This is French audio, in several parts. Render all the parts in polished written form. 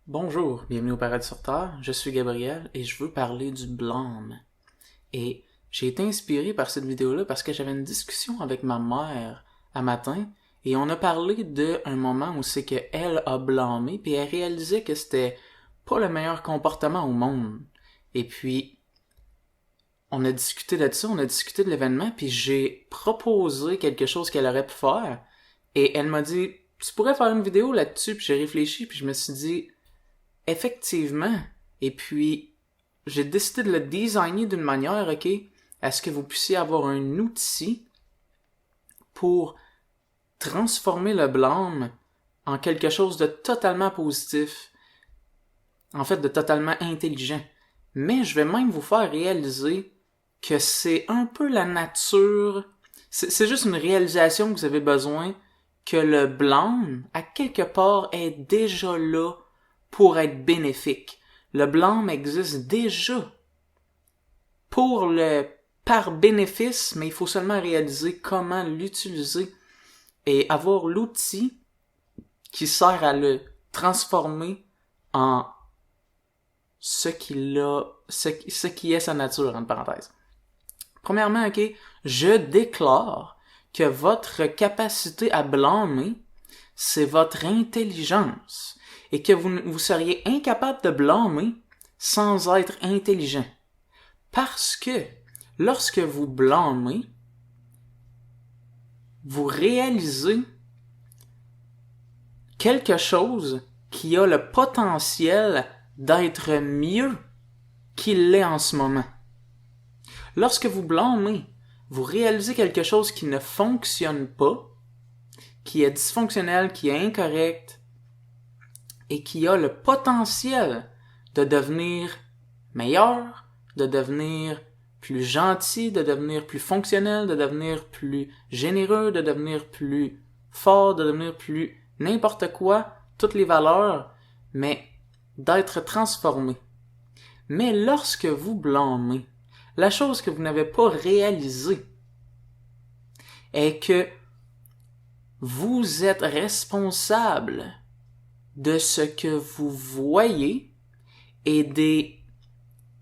Bonjour, bienvenue au Paradis sur Terre, je suis Gabriel et je veux parler du blâme. Et j'ai été inspiré par cette vidéo-là parce que j'avais une discussion avec ma mère un matin et on a parlé d'un moment où c'est qu'elle a blâmé puis elle réalisait que c'était pas le meilleur comportement au monde. Et puis, on a discuté de ça, on a discuté de l'événement puis j'ai proposé quelque chose qu'elle aurait pu faire et elle m'a dit, tu pourrais faire une vidéo là-dessus puis j'ai réfléchi puis je me suis dit, effectivement. Et puis, j'ai décidé de le designer d'une manière, ok, à ce que vous puissiez avoir un outil pour transformer le blâme en quelque chose de totalement positif. En fait, de totalement intelligent. Mais je vais même vous faire réaliser que c'est un peu la nature. C'est juste une réalisation que vous avez besoin que le blâme, à quelque part, est déjà là pour être bénéfique. Le blâme existe déjà par bénéfice, mais il faut seulement réaliser comment l'utiliser et avoir l'outil qui sert à le transformer en ce qui est sa nature, entre parenthèses. Premièrement, ok, je déclare que votre capacité à blâmer, c'est votre intelligence et que vous seriez incapable de blâmer sans être intelligent. Parce que lorsque vous blâmez, vous réalisez quelque chose qui a le potentiel d'être mieux qu'il l'est en ce moment. Lorsque vous blâmez, vous réalisez quelque chose qui ne fonctionne pas, qui est dysfonctionnel, qui est incorrect, et qui a le potentiel de devenir meilleur, de devenir plus gentil, de devenir plus fonctionnel, de devenir plus généreux, de devenir plus fort, de devenir plus n'importe quoi, toutes les valeurs, mais d'être transformé. Mais lorsque vous blâmez, la chose que vous n'avez pas réalisée est que vous êtes responsable de ce que vous voyez et des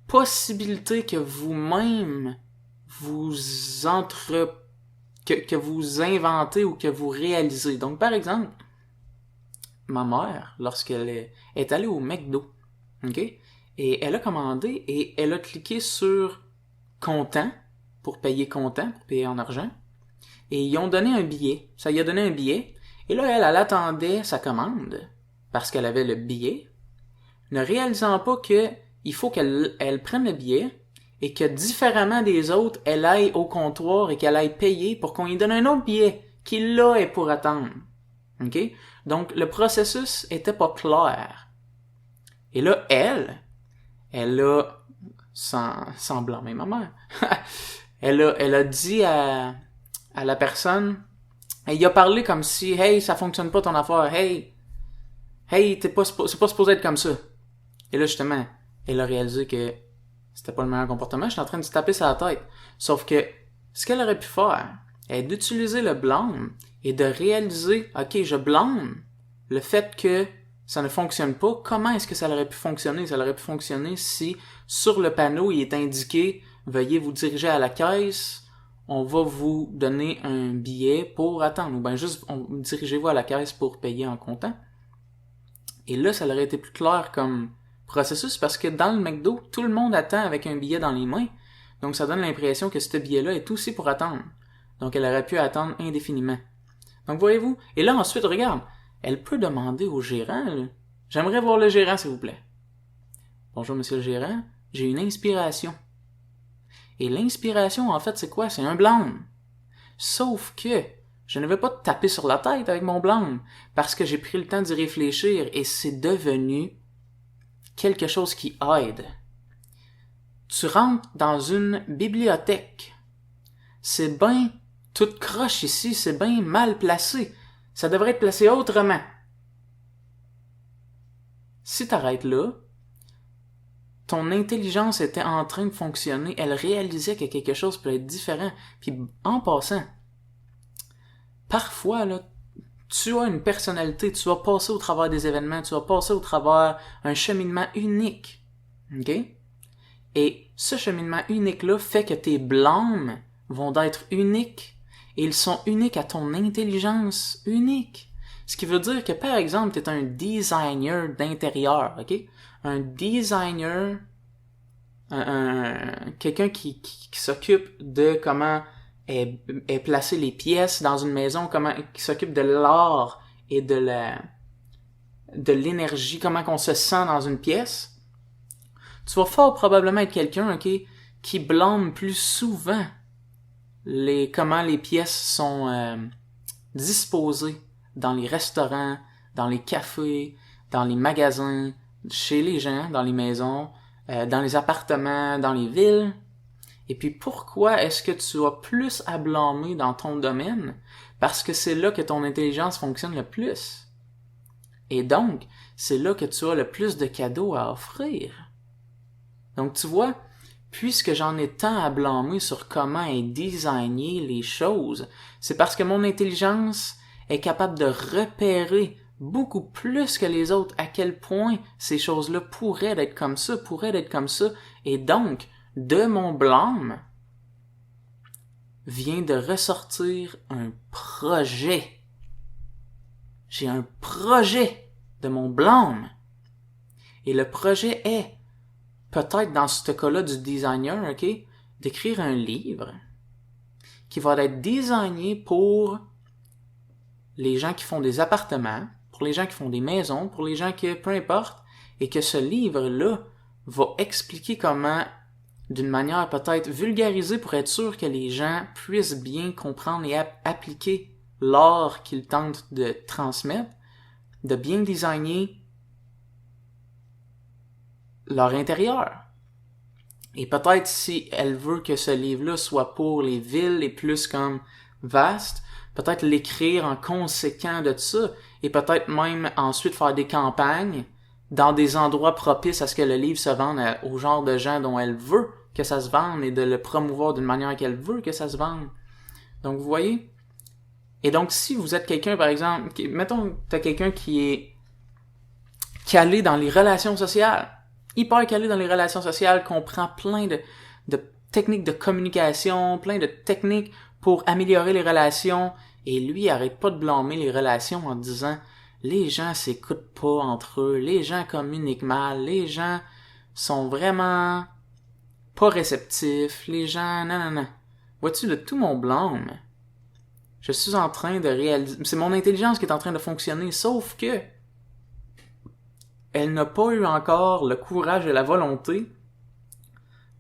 possibilités que vous-même que vous inventez ou que vous réalisez. Donc, par exemple, ma mère, lorsqu'elle est allée au McDo, ok, et elle a commandé et elle a cliqué sur comptant pour payer en argent, et ils ont donné un billet. Ça lui a donné un billet, et là, elle attendait sa commande parce qu'elle avait le billet, ne réalisant pas que il faut qu'elle prenne le billet et que différemment des autres, elle aille au comptoir et qu'elle aille payer pour qu'on lui donne un autre billet qui là est pour attendre. OK? Donc le processus était pas clair. Et là, elle a sans blâmer ma mère. elle a dit à la personne, il a parlé comme si hey, ça fonctionne pas ton affaire. Hey, c'est pas supposé être comme ça. Et là, justement, elle a réalisé que c'était pas le meilleur comportement. Je suis en train de se taper sur la tête. Sauf que, ce qu'elle aurait pu faire est d'utiliser le blâme et de réaliser, ok, je blâme le fait que ça ne fonctionne pas. Comment est-ce que ça aurait pu fonctionner? Ça aurait pu fonctionner si, sur le panneau, il est indiqué, veuillez vous diriger à la caisse, on va vous donner un billet pour attendre. Ou bien juste, dirigez-vous à la caisse pour payer en comptant. Et là, ça aurait été plus clair comme processus parce que dans le McDo, tout le monde attend avec un billet dans les mains. Donc ça donne l'impression que ce billet-là est aussi pour attendre. Donc elle aurait pu attendre indéfiniment. Donc voyez-vous, et là ensuite, regarde, elle peut demander au gérant, là, j'aimerais voir le gérant s'il vous plaît. Bonjour monsieur le gérant, j'ai une inspiration. Et l'inspiration en fait c'est quoi? C'est un blâme. Sauf que je ne vais pas te taper sur la tête avec mon blâme parce que j'ai pris le temps d'y réfléchir et c'est devenu quelque chose qui aide. Tu rentres dans une bibliothèque. C'est bien toute croche ici, c'est bien mal placé. Ça devrait être placé autrement. Si t'arrêtes là, ton intelligence était en train de fonctionner, elle réalisait que quelque chose peut être différent. Puis en passant, parfois, là, tu as une personnalité, tu vas passer au travers des événements, tu vas passer au travers un cheminement unique. OK? Et ce cheminement unique-là fait que tes blâmes vont être uniques et ils sont uniques à ton intelligence unique. Ce qui veut dire que, par exemple, tu es un designer d'intérieur, OK? Un designer, quelqu'un qui s'occupe de comment est placé les pièces dans une maison, qui s'occupe de l'art et de l'énergie, comment qu'on se sent dans une pièce. Tu vas fort probablement être quelqu'un, OK, qui blâme plus souvent comment les pièces sont disposées dans les restaurants, dans les cafés, dans les magasins, chez les gens, dans les maisons, dans les appartements, dans les villes. Et puis pourquoi est-ce que tu as plus à blâmer dans ton domaine? Parce que c'est là que ton intelligence fonctionne le plus. Et donc, c'est là que tu as le plus de cadeaux à offrir. Donc tu vois, puisque j'en ai tant à blâmer sur comment est designé les choses, c'est parce que mon intelligence est capable de repérer beaucoup plus que les autres à quel point ces choses-là pourraient être comme ça, et donc, de mon blâme, vient de ressortir un projet. J'ai un projet de mon blâme. Et le projet est, peut-être dans ce cas-là du designer, OK, d'écrire un livre qui va être designé pour les gens qui font des appartements, pour les gens qui font des maisons, pour les gens qui, peu importe, et que ce livre-là va expliquer comment, d'une manière peut-être vulgarisée pour être sûr que les gens puissent bien comprendre et appliquer l'art qu'ils tentent de transmettre, de bien designer leur intérieur. Et peut-être si elle veut que ce livre-là soit pour les villes et plus comme vaste, peut-être l'écrire en conséquent de ça, et peut-être même ensuite faire des campagnes dans des endroits propices à ce que le livre se vende au genre de gens dont elle veut que ça se vende et de le promouvoir d'une manière qu'elle veut que ça se vende. Donc vous voyez? Et donc si vous êtes quelqu'un, par exemple, mettons t'as quelqu'un qui est calé dans les relations sociales, hyper calé dans les relations sociales, comprend plein de techniques de communication, plein de techniques pour améliorer les relations, et lui, il arrête pas de blâmer les relations en disant « Les gens s'écoutent pas entre eux, les gens communiquent mal, les gens sont vraiment pas réceptifs, les gens... non. » Vois-tu, de tout mon blâme, je suis en train de réaliser... C'est mon intelligence qui est en train de fonctionner, sauf que elle n'a pas eu encore le courage et la volonté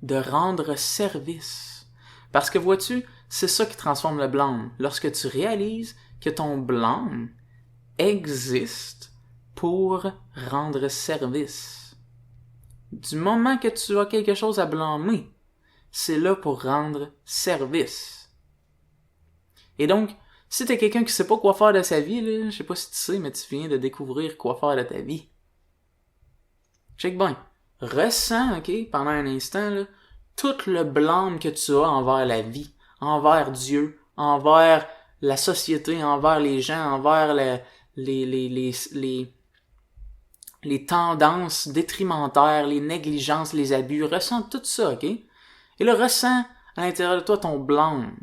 de rendre service. Parce que vois-tu, c'est ça qui transforme le blâme. Lorsque tu réalises que ton blâme existe pour rendre service. Du moment que tu as quelque chose à blâmer, c'est là pour rendre service. Et donc, si t'es quelqu'un qui sait pas quoi faire de sa vie, là, je sais pas si tu sais, mais tu viens de découvrir quoi faire de ta vie. Check bien. Ressens, OK, pendant un instant, là, tout le blâme que tu as envers la vie, envers Dieu, envers la société, envers les gens, envers les tendances détrimentaires, les négligences, les abus. Ressens tout ça, OK? Et là, ressens à l'intérieur de toi ton blâme.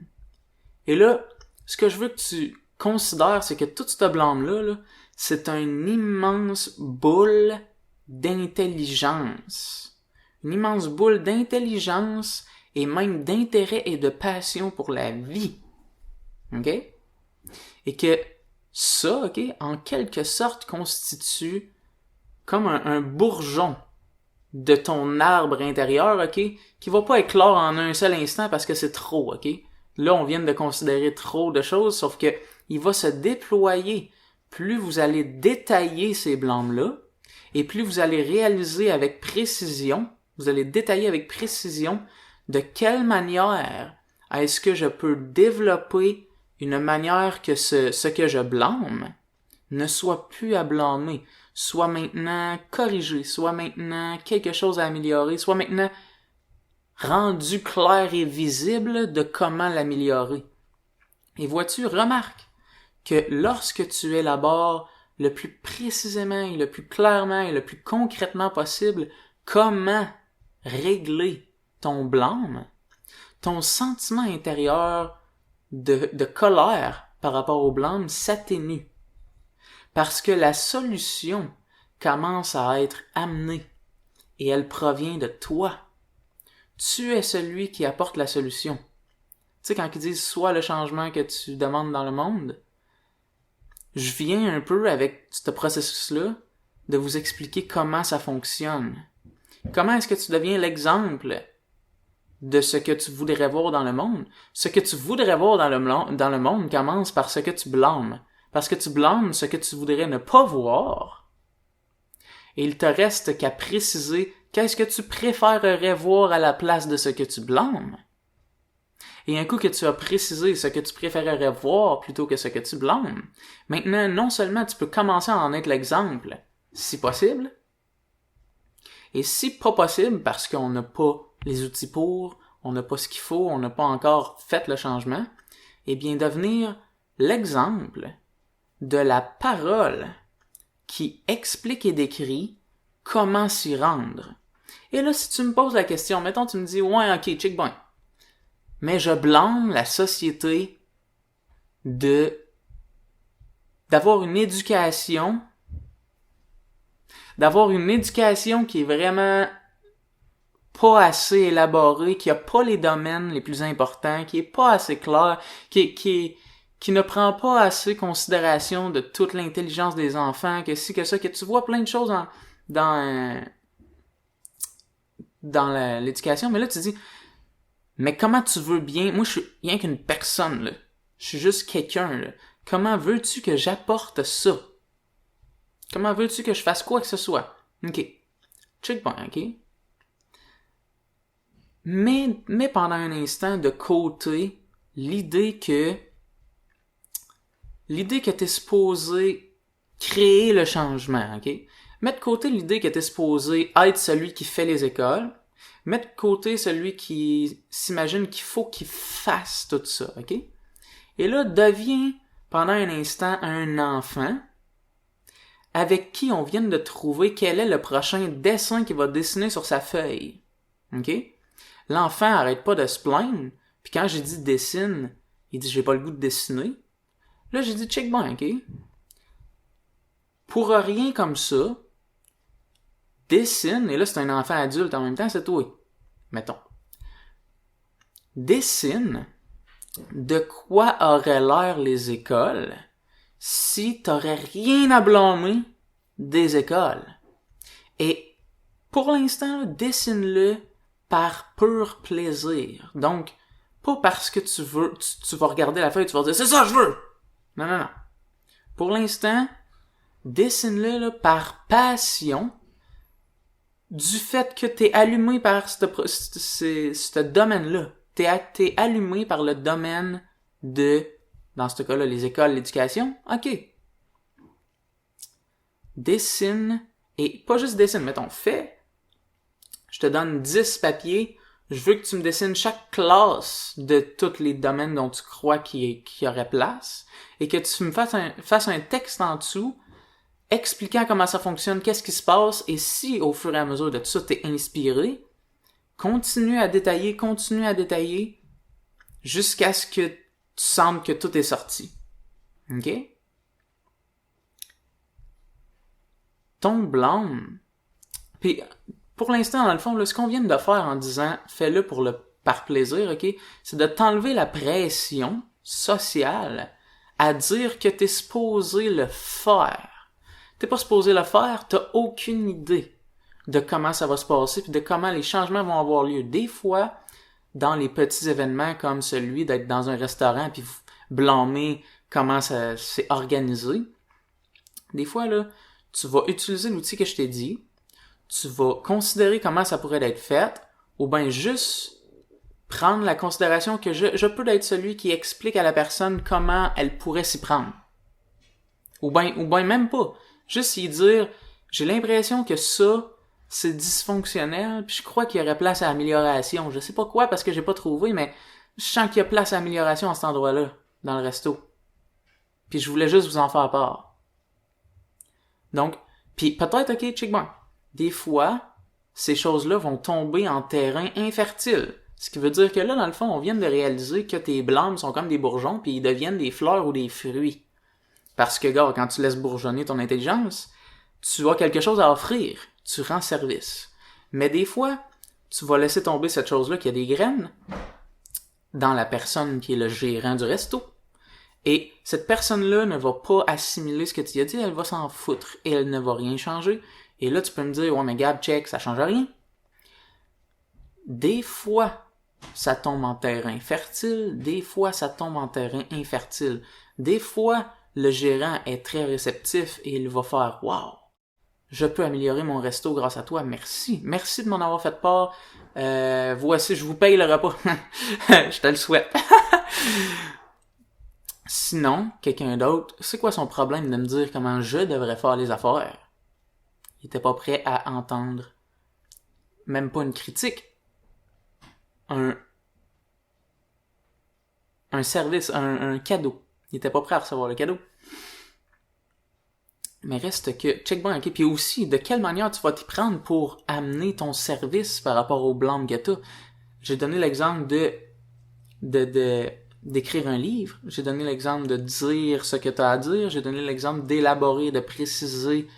Et là, ce que je veux que tu considères, c'est que tout ce blâme-là, là, c'est une immense boule d'intelligence. Une immense boule d'intelligence et même d'intérêt et de passion pour la vie. OK? Et que ça, OK, en quelque sorte constitue comme un bourgeon de ton arbre intérieur, OK, qui va pas éclore en un seul instant parce que c'est trop, OK? Là, on vient de considérer trop de choses, sauf que il va se déployer. Plus vous allez détailler ces blâmes-là, et plus vous allez réaliser avec précision, vous allez détailler avec précision de quelle manière est-ce que je peux développer une manière que ce que je blâme ne soit plus à blâmer, soit maintenant corrigé, soit maintenant quelque chose à améliorer, soit maintenant rendu clair et visible de comment l'améliorer. Et vois-tu, remarque que lorsque tu élabores le plus précisément et le plus clairement et le plus concrètement possible comment régler ton blâme, ton sentiment intérieur de colère par rapport au blâme s'atténue. Parce que la solution commence à être amenée et elle provient de toi. Tu es celui qui apporte la solution. Tu sais, quand ils disent « sois le changement que tu demandes dans le monde », je viens un peu avec ce processus-là de vous expliquer comment ça fonctionne. Comment est-ce que tu deviens l'exemple de ce que tu voudrais voir dans le monde? Ce que tu voudrais voir dans le monde commence par ce que tu blâmes. Parce que tu blâmes ce que tu voudrais ne pas voir. Et il te reste qu'à préciser qu'est-ce que tu préférerais voir à la place de ce que tu blâmes. Et un coup que tu as précisé ce que tu préférerais voir plutôt que ce que tu blâmes, maintenant, non seulement tu peux commencer à en être l'exemple, si possible, et si pas possible, parce qu'on n'a pas les outils pour, on n'a pas ce qu'il faut, on n'a pas encore fait le changement, eh bien devenir l'exemple de la parole qui explique et décrit comment s'y rendre. Et là, si tu me poses la question, mettons tu me dis « ouais, ok, check bon. » Mais je blâme la société d'avoir une éducation qui est vraiment pas assez élaborée, qui a pas les domaines les plus importants, qui est pas assez claire, qui ne prend pas assez considération de toute l'intelligence des enfants, que si, que ça, que tu vois plein de choses dans l'éducation, mais là tu dis mais comment tu veux bien... Moi, je suis rien qu'une personne, là. Je suis juste quelqu'un, là. Comment veux-tu que j'apporte ça? Comment veux-tu que je fasse quoi que ce soit? OK. Check point, OK? Mais pendant un instant de côté l'idée que t'es supposé créer le changement, OK? Mets de côté l'idée que t'es supposé être celui qui fait les écoles. Mets de côté celui qui s'imagine qu'il faut qu'il fasse tout ça, OK? Et là, deviens pendant un instant un enfant avec qui on vient de trouver quel est le prochain dessin qu'il va dessiner sur sa feuille, OK? L'enfant arrête pas de se plaindre, puis quand j'ai dit dessine, il dit j'ai pas le goût de dessiner. Là, j'ai dit check bien, OK? Pour rien comme ça, dessine, et là c'est un enfant adulte en même temps, c'est toi. Mettons. Dessine de quoi auraient l'air les écoles si t'aurais rien à blâmer des écoles. Et pour l'instant, dessine-le par pur plaisir. Donc, pas parce que tu vas regarder la feuille et tu vas dire « c'est ça je veux !» Non. Pour l'instant, dessine-le là, par passion, du fait que t'es allumé par ce domaine-là. T'es allumé par le domaine de, dans ce cas-là, les écoles, l'éducation. OK. Dessine, et pas juste dessine, mettons, fais. Je te donne 10 papiers. Je veux que tu me dessines chaque classe de tous les domaines dont tu crois qu'il y aurait place. Et que tu me fasses un texte en dessous expliquant comment ça fonctionne, qu'est-ce qui se passe, et si au fur et à mesure de tout ça, t'es inspiré, continue à détailler, jusqu'à ce que tu sentes que tout est sorti. OK? Ton blâme. Puis, pour l'instant, dans le fond, là, ce qu'on vient de faire en disant « fais-le par plaisir », OK? C'est de t'enlever la pression sociale à dire que t'es supposé le faire. T'es pas supposé le faire, t'as aucune idée de comment ça va se passer puis de comment les changements vont avoir lieu. Des fois, dans les petits événements comme celui d'être dans un restaurant puis blâmer comment ça s'est organisé, des fois, là, tu vas utiliser l'outil que je t'ai dit, tu vas considérer comment ça pourrait être fait, ou bien juste prendre la considération que je peux être celui qui explique à la personne comment elle pourrait s'y prendre. Ou bien même pas. Juste y dire, j'ai l'impression que ça, c'est dysfonctionnel, puis je crois qu'il y aurait place à amélioration. Je sais pas quoi parce que j'ai pas trouvé, mais je sens qu'il y a place à amélioration à cet endroit-là, dans le resto. Puis je voulais juste vous en faire part. Donc, puis peut-être, ok, check bon. Des fois, ces choses-là vont tomber en terrain infertile. Ce qui veut dire que là, dans le fond, on vient de réaliser que tes blâmes sont comme des bourgeons, puis ils deviennent des fleurs ou des fruits. Parce que, gars, quand tu laisses bourgeonner ton intelligence, tu as quelque chose à offrir. Tu rends service. Mais des fois, tu vas laisser tomber cette chose-là qui a des graines dans la personne qui est le gérant du resto. Et cette personne-là ne va pas assimiler ce que tu as dit, elle va s'en foutre et elle ne va rien changer. Et là, tu peux me dire, ouais, mais Gab, check, ça change rien. Des fois, ça tombe en terrain fertile, des fois, ça tombe en terrain infertile. Des fois, le gérant est très réceptif et il va faire, wow, je peux améliorer mon resto grâce à toi, merci. Merci de m'en avoir fait part. Voici, je vous paye le repas. Je te le souhaite. Sinon, quelqu'un d'autre, c'est quoi son problème de me dire comment je devrais faire les affaires? Il était pas prêt à entendre même pas une critique. Un service, un cadeau. Il était pas prêt à recevoir le cadeau. Mais reste que, check bien, ok, puis aussi, de quelle manière tu vas t'y prendre pour amener ton service par rapport au blâme que t'as. J'ai donné l'exemple d'écrire un livre. J'ai donné l'exemple de dire ce que t'as à dire. J'ai donné l'exemple d'élaborer, de préciser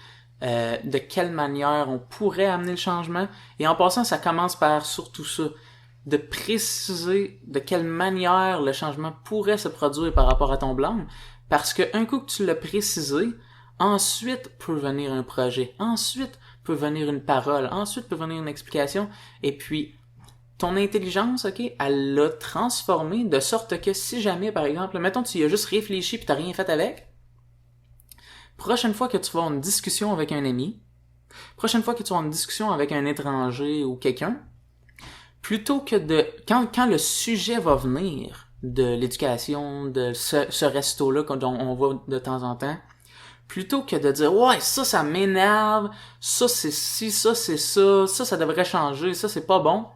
de quelle manière on pourrait amener le changement. Et en passant, ça commence par surtout ça. De préciser de quelle manière le changement pourrait se produire par rapport à ton blâme. Parce que un coup que tu l'as précisé, ensuite peut venir un projet. Ensuite peut venir une parole. Ensuite peut venir une explication. Et puis, ton intelligence, ok, elle l'a transformé de sorte que si jamais, par exemple, mettons tu y as juste réfléchi puis t'as rien fait avec, prochaine fois que tu vas avoir une discussion avec un ami, prochaine fois que tu vas avoir une discussion avec un étranger ou quelqu'un, plutôt que de... Quand le sujet va venir de l'éducation, de ce resto-là dont on va de temps en temps, plutôt que de dire « Ouais, ça m'énerve, ça c'est ci, ça c'est ça devrait changer, ça c'est pas bon »,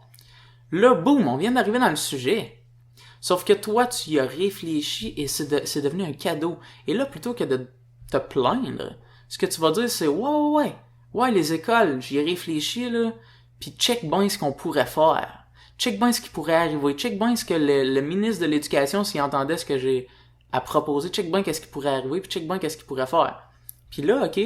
là, boum, on vient d'arriver dans le sujet. Sauf que toi, tu y as réfléchi et c'est devenu un cadeau. Et là, plutôt que de te plaindre, ce que tu vas dire, c'est ouais, les écoles, j'y ai réfléchi, là, pis check bien ce qu'on pourrait faire. Check bien ce qui pourrait arriver. Check bien ce que le ministre de l'Éducation, s'il entendait ce que j'ai à proposer, check bien qu'est-ce qui pourrait arriver, puis check bien qu'est-ce qu'il pourrait faire. Puis là, ok,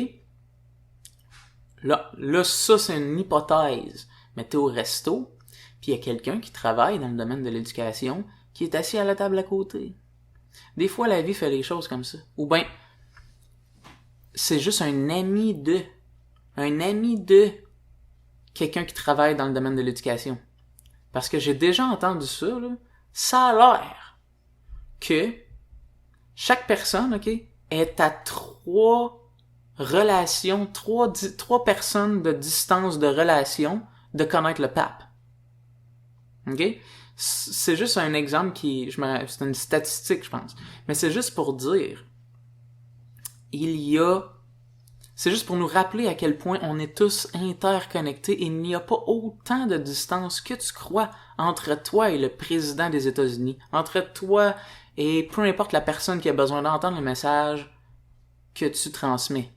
là, ça, c'est une hypothèse. Mais t'es au resto, puis il y a quelqu'un qui travaille dans le domaine de l'éducation qui est assis à la table à côté. Des fois, la vie fait les choses comme ça. Ou bien, c'est juste un ami de quelqu'un qui travaille dans le domaine de l'éducation. Parce que j'ai déjà entendu ça, là. Ça a l'air que chaque personne, ok, est à trois personnes de distance de relation de connaître le pape. Ok? C'est juste un exemple c'est une statistique, je pense. Mais c'est juste pour dire, c'est juste pour nous rappeler à quel point on est tous interconnectés et il n'y a pas autant de distance que tu crois entre toi et le président des États-Unis, entre toi et peu importe la personne qui a besoin d'entendre le message que tu transmets.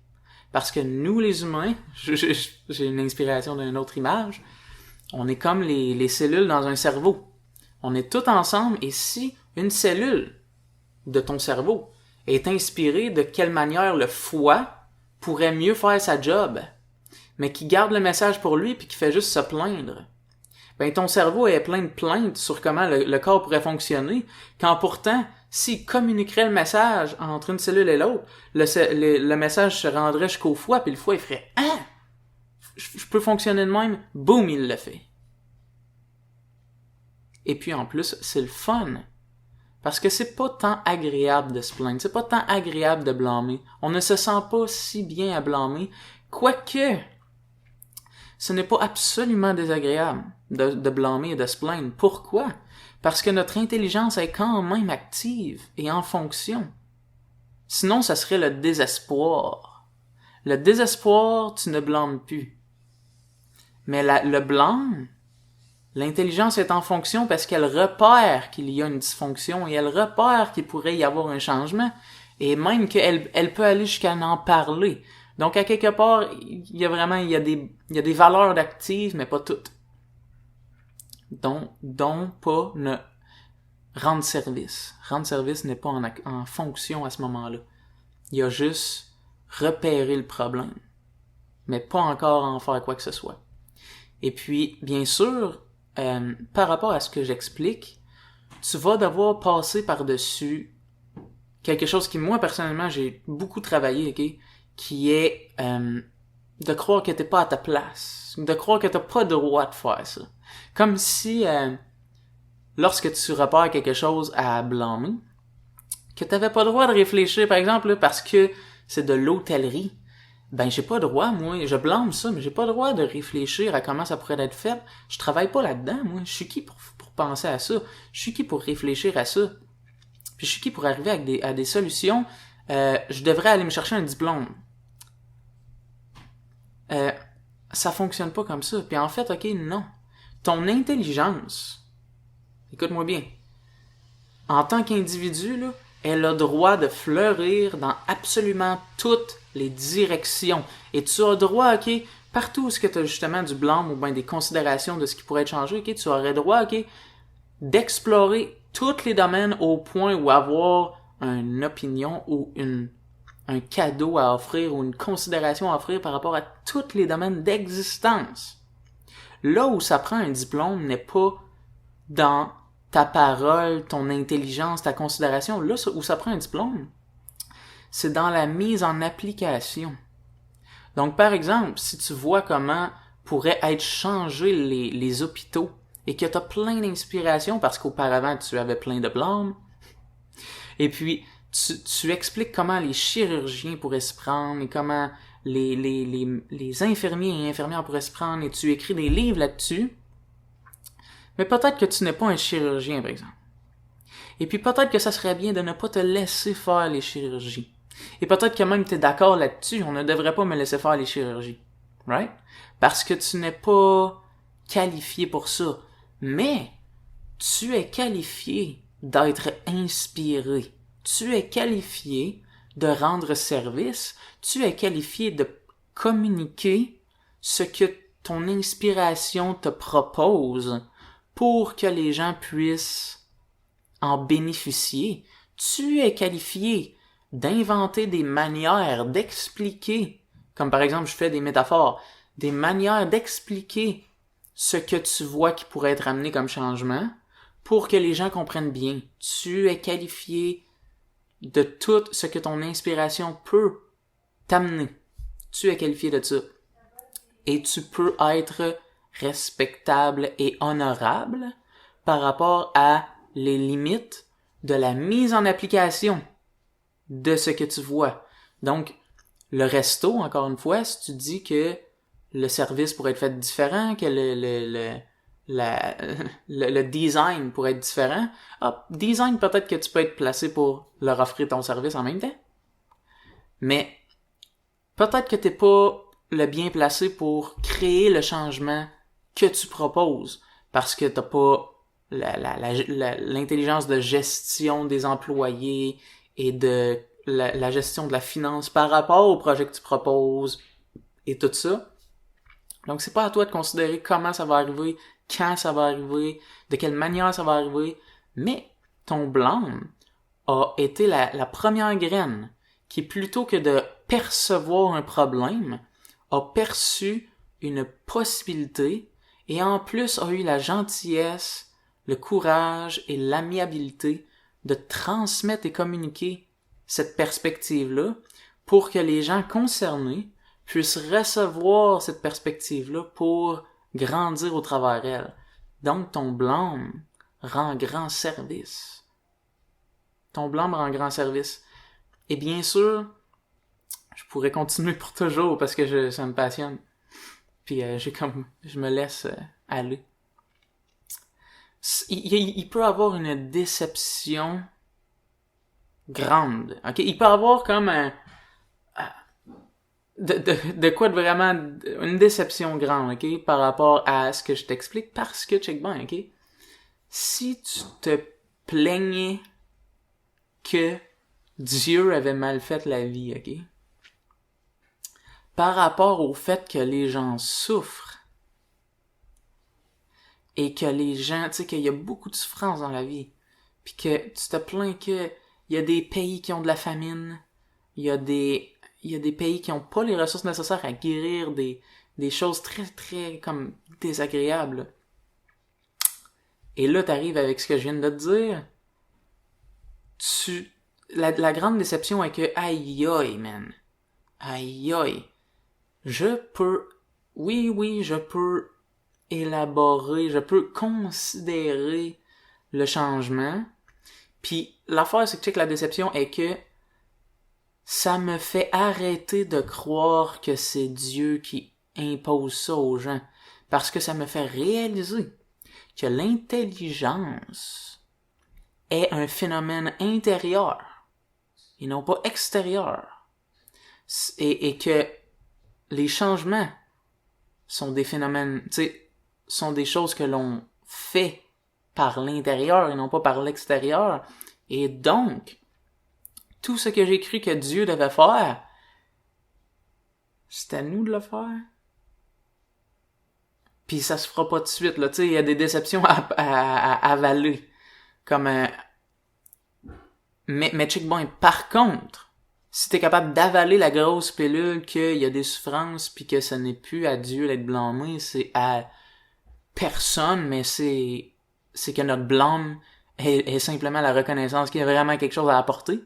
Parce que nous, les humains, j'ai une inspiration d'une autre image, on est comme les cellules dans un cerveau. On est tous ensemble et si une cellule de ton cerveau est inspirée de quelle manière le foie pourrait mieux faire sa job, mais qui garde le message pour lui puis qui fait juste se plaindre, ben ton cerveau est plein de plaintes sur comment le corps pourrait fonctionner, quand pourtant, s'il communiquerait le message entre une cellule et l'autre, le message se rendrait jusqu'au foie puis le foie il ferait « Ah! Je peux fonctionner de même. » Boum, il le fait. Et puis en plus, c'est le fun. Parce que c'est pas tant agréable de se plaindre, c'est pas tant agréable de blâmer. On ne se sent pas si bien à blâmer, quoique ce n'est pas absolument désagréable de blâmer et de se plaindre. Pourquoi? Parce que notre intelligence est quand même active et en fonction. Sinon, ça serait le désespoir. Le désespoir, tu ne blâmes plus. Mais le blâme, l'intelligence est en fonction parce qu'elle repère qu'il y a une dysfonction et elle repère qu'il pourrait y avoir un changement. Et même elle peut aller jusqu'à en parler. Donc, à quelque part, il y a des valeurs d'actives, mais pas toutes. Donc pas ne rendre service. Rendre service n'est pas en fonction à ce moment-là. Il y a juste repérer le problème, mais pas encore en faire quoi que ce soit. Et puis, bien sûr, par rapport à ce que j'explique, tu vas devoir passer par-dessus quelque chose qui, moi, personnellement, j'ai beaucoup travaillé, ok, qui est de croire que t'es pas à ta place, de croire que t'as pas le droit de faire ça. Comme si, lorsque tu repères quelque chose à blâmer, que t'avais pas le droit de réfléchir, par exemple, là, parce que c'est de l'hôtellerie, ben j'ai pas le droit, moi, je blâme ça, mais j'ai pas le droit de réfléchir à comment ça pourrait être fait. Je travaille pas là-dedans, moi. Je suis qui pour penser à ça? Je suis qui pour réfléchir à ça? Puis je suis qui pour arriver à des solutions? Je devrais aller me chercher un diplôme. Ça fonctionne pas comme ça. Puis en fait, ok, non. Ton intelligence, écoute-moi bien, en tant qu'individu, là, elle a droit de fleurir dans absolument toutes les directions. Et tu as droit, ok, partout où tu as justement du blâme ou bien des considérations de ce qui pourrait être changé, ok, tu aurais droit, ok, d'explorer tous les domaines au point où avoir une opinion ou un cadeau à offrir ou une considération à offrir par rapport à tous les domaines d'existence. Là où ça prend un diplôme n'est pas dans ta parole, ton intelligence, ta considération. Là où ça prend un diplôme, c'est dans la mise en application. Donc, par exemple, si tu vois comment pourraient être changés les hôpitaux et que tu as plein d'inspiration parce qu'auparavant, tu avais plein de blâme, et puis tu expliques comment les chirurgiens pourraient se prendre et comment les infirmiers et infirmières pourraient se prendre et tu écris des livres là-dessus, mais peut-être que tu n'es pas un chirurgien, par exemple. Et puis peut-être que ça serait bien de ne pas te laisser faire les chirurgies. Et peut-être que même tu es d'accord là-dessus, on ne devrait pas me laisser faire les chirurgies. Right? Parce que tu n'es pas qualifié pour ça. Mais tu es qualifié d'être inspiré. Tu es qualifié de rendre service. Tu es qualifié de communiquer ce que ton inspiration te propose pour que les gens puissent en bénéficier. Tu es qualifié d'inventer des manières d'expliquer, comme par exemple je fais des métaphores, des manières d'expliquer ce que tu vois qui pourrait être amené comme changement pour que les gens comprennent bien. Tu es qualifié de tout ce que ton inspiration peut t'amener. Tu es qualifié de ça. Et tu peux être respectable et honorable par rapport à les limites de la mise en application de ce que tu vois. Donc, le resto, encore une fois, si tu dis que le service pourrait être fait différent, que le design pourrait être différent, design, peut-être que tu peux être placé pour leur offrir ton service en même temps. Mais peut-être que t'es pas le bien placé pour créer le changement que tu proposes parce que t'as pas l'intelligence de gestion des employés et de la gestion de la finance par rapport au projet que tu proposes et tout ça. Donc c'est pas à toi de considérer comment ça va arriver, quand ça va arriver, de quelle manière ça va arriver, mais ton blâme a été la première graine qui, plutôt que de percevoir un problème, a perçu une possibilité et en plus a eu la gentillesse, le courage et l'amiabilité de transmettre et communiquer cette perspective-là pour que les gens concernés puissent recevoir cette perspective-là pour grandir au travers d'elle. Donc ton blâme rend grand service. Ton blâme rend grand service. Et bien sûr, je pourrais continuer pour toujours parce que ça me passionne. Puis je me laisse aller. Il peut avoir une déception grande. Ok, il peut avoir comme de quoi de vraiment une déception grande, ok, par rapport à ce que je t'explique, parce que check bien, ok, si tu te plaignais que Dieu avait mal fait la vie, ok? Par rapport au fait que les gens souffrent et que les gens, tu sais, qu'il y a beaucoup de souffrance dans la vie, puis que tu te plains que il y a des pays qui ont de la famine, il y a des pays qui ont pas les ressources nécessaires à guérir des choses très très comme désagréables. Et là t'arrives avec ce que je viens de te dire. La grande déception est que aïe aïe man, aïe aïe, je peux, oui je peux élaborer, je peux considérer le changement. Puis l'affaire c'est que check, la déception est que ça me fait arrêter de croire que c'est Dieu qui impose ça aux gens. Parce que ça me fait réaliser que l'intelligence est un phénomène intérieur et non pas extérieur. Et que les changements sont des phénomènes, tu sais, sont des choses que l'on fait par l'intérieur et non pas par l'extérieur. Et donc, tout ce que j'ai cru que Dieu devait faire, c'est à nous de le faire. Puis ça se fera pas tout de suite, là. Tu sais, il y a des déceptions à avaler. Comme mais check bon, par contre, si t'es capable d'avaler la grosse pilule qu'il y a des souffrances puis que ce n'est plus à Dieu d'être blâmé, c'est à personne, mais c'est que notre blâme est simplement la reconnaissance qu'il y a vraiment quelque chose à apporter,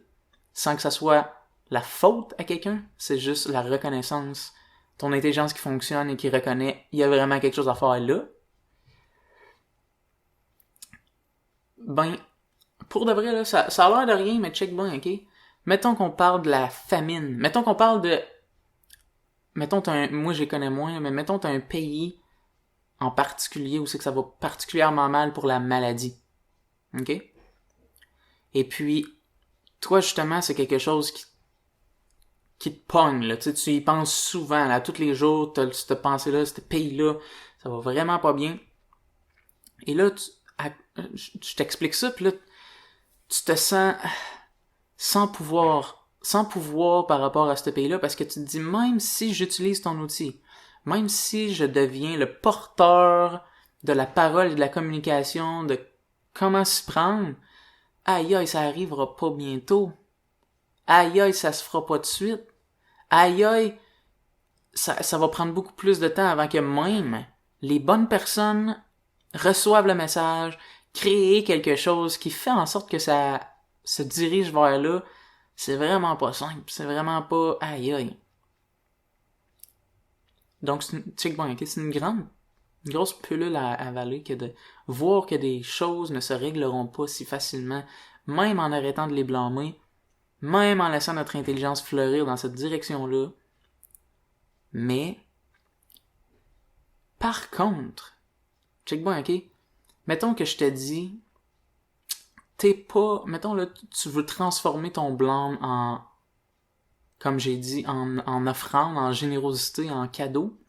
sans que ça soit la faute à quelqu'un, c'est juste la reconnaissance, ton intelligence qui fonctionne et qui reconnaît il y a vraiment quelque chose à faire là. Ben, pour de vrai, là, ça a l'air de rien, mais check bien, ok? Mettons qu'on parle de la famine. Mettons qu'on parle de... Mettons moi j'y connais moins, mais mettons t'as un pays en particulier où c'est que ça va particulièrement mal pour la maladie. Ok? Et puis, toi justement, c'est quelque chose qui te pogne, là. Tu sais, tu y penses souvent, là, tous les jours, t'as cette pensée-là, ce pays-là, ça va vraiment pas bien. Et là, je t'explique ça, puis là, tu te sens sans pouvoir par rapport à ce pays-là, parce que tu te dis, même si j'utilise ton outil, même si je deviens le porteur de la parole et de la communication, de comment s'y prendre, aïe aïe, ça arrivera pas bientôt. Aïe aïe, ça se fera pas de suite. Aïe aïe, ça va prendre beaucoup plus de temps avant que même les bonnes personnes reçoivent le message, créer quelque chose qui fait en sorte que ça se dirige vers là. C'est vraiment pas simple. C'est vraiment pas aïe aïe. Donc, check bon, c'est une grosse pilule à avaler que de voir que des choses ne se régleront pas si facilement, même en arrêtant de les blâmer, même en laissant notre intelligence fleurir dans cette direction-là. Mais, par contre, check bon, ok? Mettons que je te dis, mettons là, tu veux transformer ton blâme en, comme j'ai dit, en offrande, en générosité, en cadeau.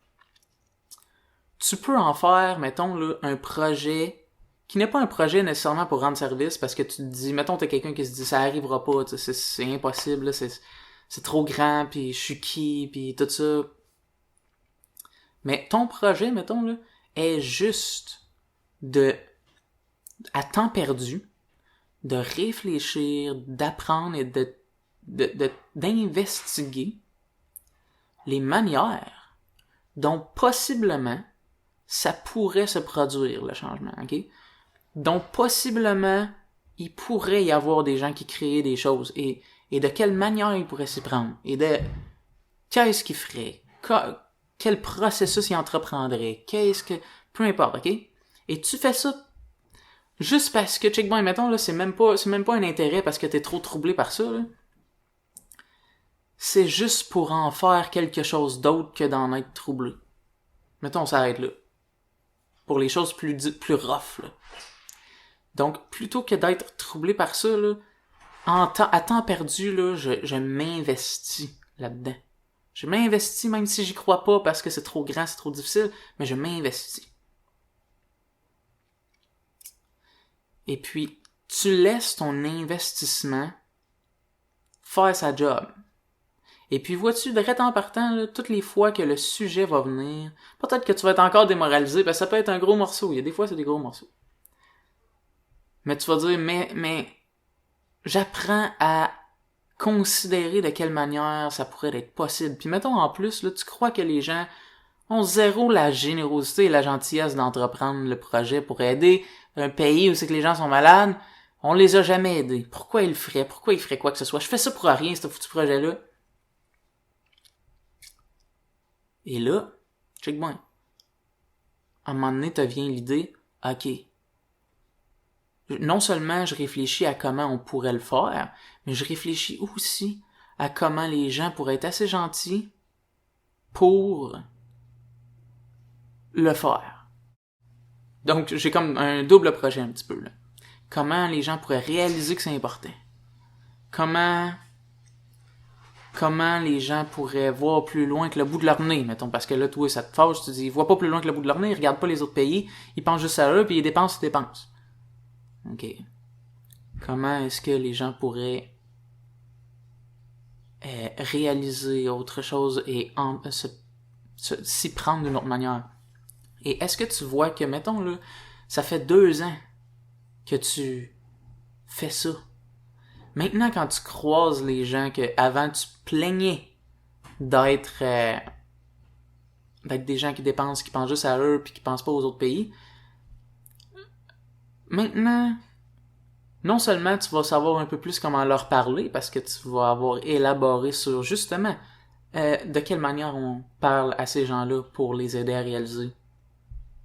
Tu peux en faire, mettons là, un projet qui n'est pas un projet nécessairement pour rendre service, parce que tu te dis, mettons t'es quelqu'un qui se dit ça arrivera pas, c'est impossible, là, c'est trop grand, puis je suis qui, puis tout ça. Mais ton projet, mettons là, est juste à temps perdu, de réfléchir, d'apprendre et d'investiguer les manières dont possiblement ça pourrait se produire, le changement, ok? Donc, possiblement, il pourrait y avoir des gens qui créent des choses, et de quelle manière ils pourraient s'y prendre, et de qu'est-ce qu'ils feraient, quel processus ils entreprendraient, peu importe, ok? Et tu fais ça juste parce que, check bon, mettons, là, c'est même pas un intérêt parce que t'es trop troublé par ça, là. C'est juste pour en faire quelque chose d'autre que d'en être troublé. Mettons, on s'arrête là. Pour les choses plus rough, là. Donc, plutôt que d'être troublé par ça, là, à temps perdu, là, je m'investis là-dedans. Je m'investis même si j'y crois pas parce que c'est trop grand, c'est trop difficile, mais je m'investis. Et puis, tu laisses ton investissement faire sa job. Et puis vois-tu, direct en partant, là, toutes les fois que le sujet va venir, peut-être que tu vas être encore démoralisé, parce que ça peut être un gros morceau. Il y a des fois, c'est des gros morceaux. Mais tu vas dire, mais j'apprends à considérer de quelle manière ça pourrait être possible. Puis mettons en plus, là, tu crois que les gens ont zéro la générosité et la gentillesse d'entreprendre le projet pour aider un pays où c'est que les gens sont malades. On les a jamais aidés. Pourquoi ils le feraient? Pourquoi ils feraient quoi que ce soit? Je fais ça pour rien, ce foutu projet-là. Et là, check bien. À un moment donné, te vient l'idée, ok, non seulement je réfléchis à comment on pourrait le faire, mais je réfléchis aussi à comment les gens pourraient être assez gentils pour le faire. Donc, j'ai comme un double projet un petit peu, là. Comment les gens pourraient réaliser que c'est important. Comment les gens pourraient voir plus loin que le bout de leur nez, mettons, parce que là, toi, ça te fâche, tu te dis, ils voient pas plus loin que le bout de leur nez, ils regardent pas les autres pays, ils pensent juste à eux, puis ils dépensent. OK. Comment est-ce que les gens pourraient réaliser autre chose et s'y prendre d'une autre manière? Et est-ce que tu vois que, mettons, là, ça fait 2 ans que tu fais ça? Maintenant, quand tu croises les gens que avant tu plaignais d'être des gens qui dépensent, qui pensent juste à eux puis qui pensent pas aux autres pays, maintenant, non seulement tu vas savoir un peu plus comment leur parler parce que tu vas avoir élaboré sur justement de quelle manière on parle à ces gens-là pour les aider à réaliser.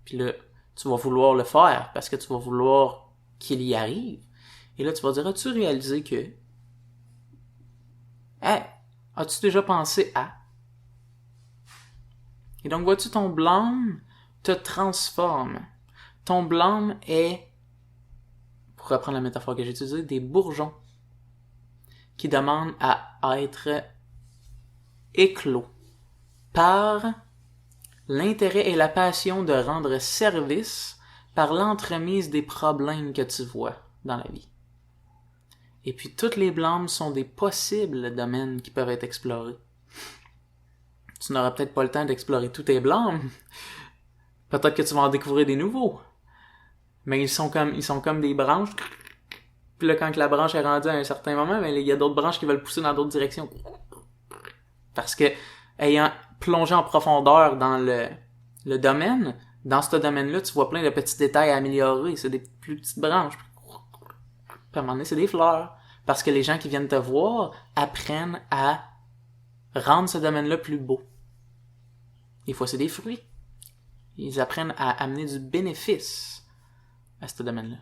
Puis là, tu vas vouloir le faire parce que tu vas vouloir qu'il y arrive. Et là, tu vas dire, as-tu réalisé que as-tu déjà pensé à? Et donc, vois-tu, ton blâme te transforme. Ton blâme est, pour reprendre la métaphore que j'ai utilisée, des bourgeons qui demandent à être éclos par l'intérêt et la passion de rendre service par l'entremise des problèmes que tu vois dans la vie. Et puis, toutes les blâmes sont des possibles domaines qui peuvent être explorés. Tu n'auras peut-être pas le temps d'explorer tous tes blâmes. Peut-être que tu vas en découvrir des nouveaux. Mais ils sont comme des branches. Puis là, quand la branche est rendue à un certain moment, ben, il y a d'autres branches qui veulent pousser dans d'autres directions. Parce que, ayant plongé en profondeur dans le domaine, dans ce domaine-là, tu vois plein de petits détails à améliorer. C'est des plus petites branches. Puis à un moment donné, c'est des fleurs. Parce que les gens qui viennent te voir apprennent à rendre ce domaine-là plus beau. Des fois, c'est des fruits. Ils apprennent à amener du bénéfice à ce domaine-là.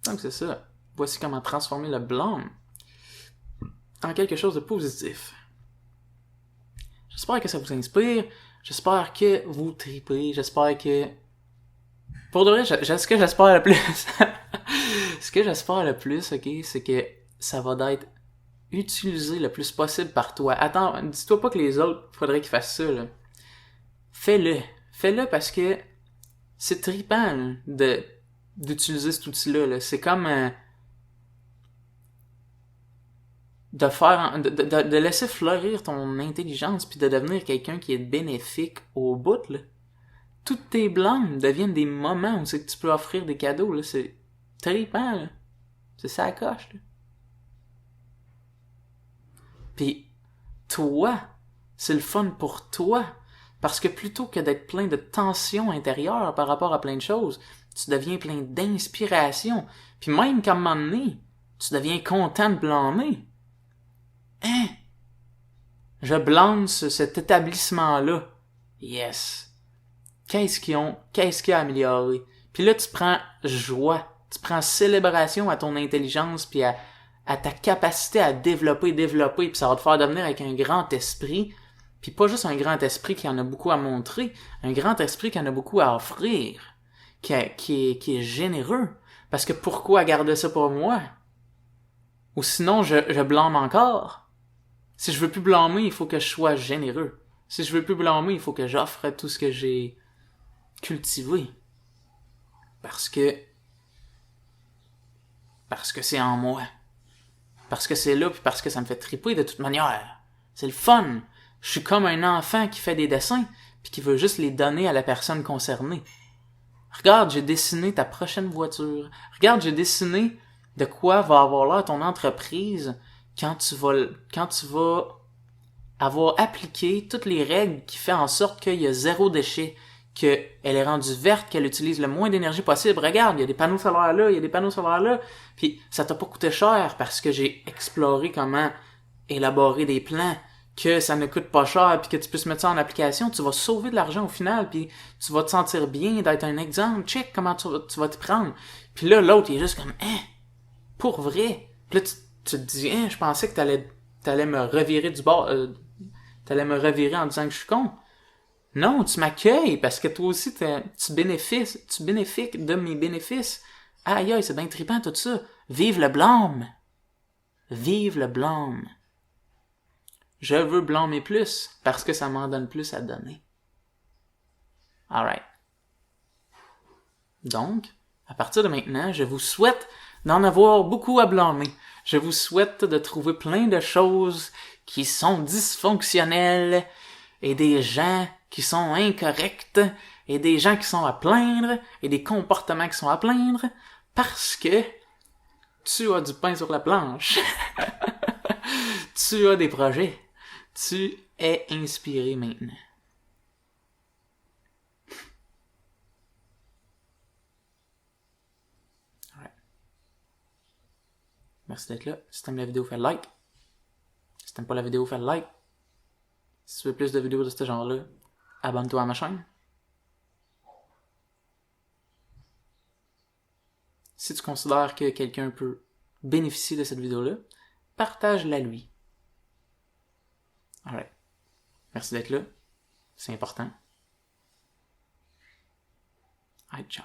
Donc, c'est ça. Voici comment transformer le blâme en quelque chose de positif. J'espère que ça vous inspire. J'espère que vous tripez. J'espère que... Pour de vrai, ce que j'espère le plus... ce que j'espère le plus, ok, c'est que ça va être utilisé le plus possible par toi. Attends, dis-toi pas que les autres, faudrait qu'ils fassent ça, là. Fais-le. Fais-le parce que c'est trippant là, d'utiliser cet outil-là. Là. C'est comme de laisser fleurir ton intelligence puis de devenir quelqu'un qui est bénéfique au bout. Là. Toutes tes blâmes deviennent des moments où c'est que tu peux offrir des cadeaux. Là. C'est trippant. Là. C'est ça la coche. Là. Puis toi, c'est le fun pour toi. Parce que plutôt que d'être plein de tensions intérieures par rapport à plein de choses, tu deviens plein d'inspiration. Puis même qu'à un moment donné, tu deviens content de blâmer. Hein? Je blâme cet établissement-là. Yes. Qu'est-ce qu'ils a amélioré? Puis là, tu prends joie. Tu prends célébration à ton intelligence puis à ta capacité à développer, puis ça va te faire devenir avec un grand esprit. Puis pas juste un grand esprit qui en a beaucoup à montrer, un grand esprit qui en a beaucoup à offrir, qui est généreux. Parce que pourquoi garder ça pour moi? Ou sinon, je blâme encore. Si je veux plus blâmer, il faut que je sois généreux. Si je veux plus blâmer, il faut que j'offre tout ce que j'ai cultivé. Parce que Parce que c'est en moi. Parce que c'est là, puis parce que ça me fait triper de toute manière. C'est le fun. Je suis comme un enfant qui fait des dessins, puis qui veut juste les donner à la personne concernée. Regarde, j'ai dessiné ta prochaine voiture. Regarde, j'ai dessiné de quoi va avoir l'air ton entreprise quand tu vas avoir appliqué toutes les règles qui font en sorte qu'il y a zéro déchet, qu'elle est rendue verte, qu'elle utilise le moins d'énergie possible. Regarde, il y a des panneaux solaires là, il y a des panneaux solaires là, puis ça t'a pas coûté cher parce que j'ai exploré comment élaborer des plans, que ça ne coûte pas cher, puis que tu puisses mettre ça en application, tu vas sauver de l'argent au final, puis tu vas te sentir bien d'être un exemple. Check comment tu vas te prendre. Puis là, l'autre, il est juste comme, pour vrai. Puis là, tu te dis, je pensais que t'allais me revirer du bord, t'allais me revirer en disant que je suis con. Non, tu m'accueilles parce que toi aussi, tu bénéfiques de mes bénéfices. Aïe, aïe, c'est bien trippant tout ça. Vive le blâme. Vive le blâme. Je veux blâmer plus parce que ça m'en donne plus à donner. Alright. Donc, à partir de maintenant, je vous souhaite d'en avoir beaucoup à blâmer. Je vous souhaite de trouver plein de choses qui sont dysfonctionnelles et des gens qui sont incorrects et des gens qui sont à plaindre et des comportements qui sont à plaindre parce que tu as du pain sur la planche. Tu as des projets. Tu es inspiré maintenant. Alright. Merci d'être là. Si t'aimes la vidéo, fais le like. Si t'aimes pas la vidéo, fais le like. Si tu veux plus de vidéos de ce genre-là, abonne-toi à ma chaîne. Si tu considères que quelqu'un peut bénéficier de cette vidéo-là, partage-la lui. Alright. Merci d'être là. C'est important. Alright, ciao.